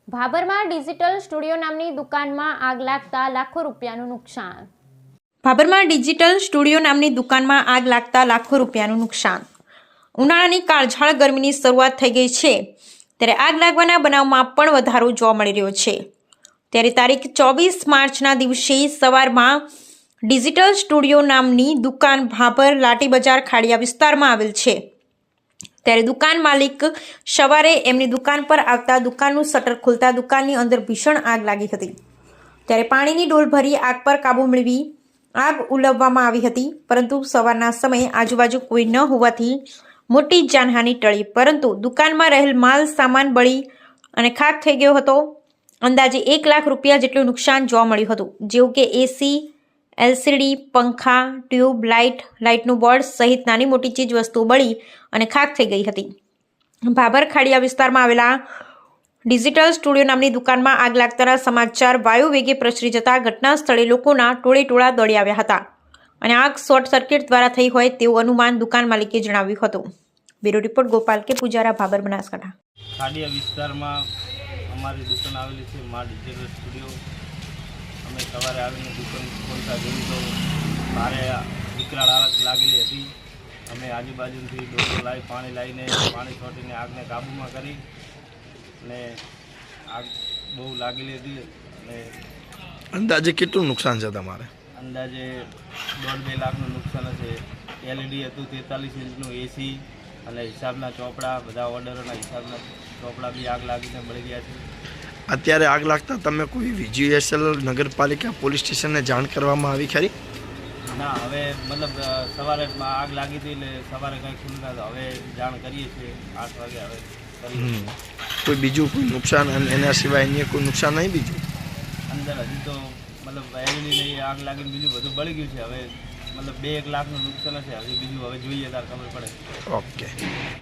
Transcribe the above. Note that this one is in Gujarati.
ભાભરમાં ડિજિટલ સ્ટુડિયો નામની દુકાનમાં આગ લાગતા લાખો રૂપિયાનું નુકસાન. ભાભરમાં ડિજિટલ સ્ટુડિયો નામની દુકાનમાં આગ લાગતા લાખો રૂપિયાનું નુકસાન. ઉનાળાની કાળઝાળ ગરમીની શરૂઆત થઈ ગઈ છે ત્યારે આગ લાગવાના બનાવમાં પણ વધારો જોવા મળી રહ્યો છે. ત્યારે તારીખ 24 માર્ચના દિવસે સવારમાં ડિજિટલ સ્ટુડિયો નામની દુકાન ભાભર લાઠી બજાર ખાડિયા વિસ્તારમાં આવેલ છે. ત્યારે દુકાન માલિક સવારે એમની દુકાન પર આવતા દુકાનનું શટર ખુલતા દુકાનની અંદર ભીષણ આગ લાગી હતી. ત્યારે પાણીની ડોલ ભરી આગ પર કાબૂ મેળવી આગ ઉલવવામાં આવી હતી, પરંતુ સવારના સમયે આજુબાજુ કોઈ ન હોવાથી મોટી જાનહાનિ ટળી, પરંતુ દુકાનમાં રહેલ માલ સામાન બળી અને ખાક થઈ ગયો હતો. અંદાજે 1 લાખ રૂપિયા જેટલું નુકસાન જોવા મળ્યું હતું, જેવું કે એસી, એલસીડી, પંખા, ટ્યુબ લાઇટ, લાઇટનું બોર્ડ સહિત નાની મોટી ચીજ વસ્તુઓ બળી અને ખાક થઈ ગઈ હતી. ભાભર ખાડિયા વિસ્તારમાં આવેલા ડિજિટલ સ્ટુડિયો નામની દુકાનમાં આગ લાગતાના સમાચાર વાયુ વેગે પ્રસરી જતા ઘટના સ્થળે લોકોના ટોળેટોળા દોડી આવ્યા હતા અને આગ શોર્ટ સર્કિટ દ્વારા થઈ હોય તેવું અનુમાન દુકાન માલિકે જણાવ્યું હતું. બ્યુરો રિપોર્ટ ગોપાલ કે પૂજારા, ભાભર, બનાસકાંઠા. ખાડિયા વિસ્તારમાં અમારી દુકાન આવેલી છે, મા ડિજિટલ સ્ટુડિયો. અમે સવારે આવીને દુકાન ખોલતા જોયું તો ભારે વિકરાળ આગ લાગેલી હતી. અમે આજુબાજુથી ડોકો લાવી પાણી લાવીને પાણી છોટીને આગને કાબૂમાં કરી અને આગ બહુ લાગેલી હતી. અને અંદાજે કેટલું નુકસાન છે તમારે? અંદાજે 1.5-2 લાખનું નુકસાન હશે. એલઈડી હતું, 43 ઇંચનું એસી અને હિસાબના ચોપડા, બધા ઓર્ડરોના હિસાબના ચોપડા બી આગ લાગીને બળી ગયા છે. અત્યારે આગ લાગતા તમે કોઈ VGSL નગરપાલિકા પોલીસ સ્ટેશનને જાણ કરવામાં આવી ખરી? ના, હવે મતલબ સવારે આગ લાગી હતી એટલે સવારે કંઈ ખુલતા તો હવે જાણ કરીએ છીએ 8 વાગે. હવે કરીએ. કોઈ બીજું કોઈ નુકસાન અને એના સિવાય અન્ય કોઈ નુકસાન નહીં બીજું? અંદર હજી તો મતલબ એલઈડીની આગ લાગીને બીજું બધું બળી ગયું છે. હવે મતલબ 2-1 લાખનું નુકસાન હશે. હજી બીજું હવે જોઈએ ત્યારે ખબર પડે. ઓકે.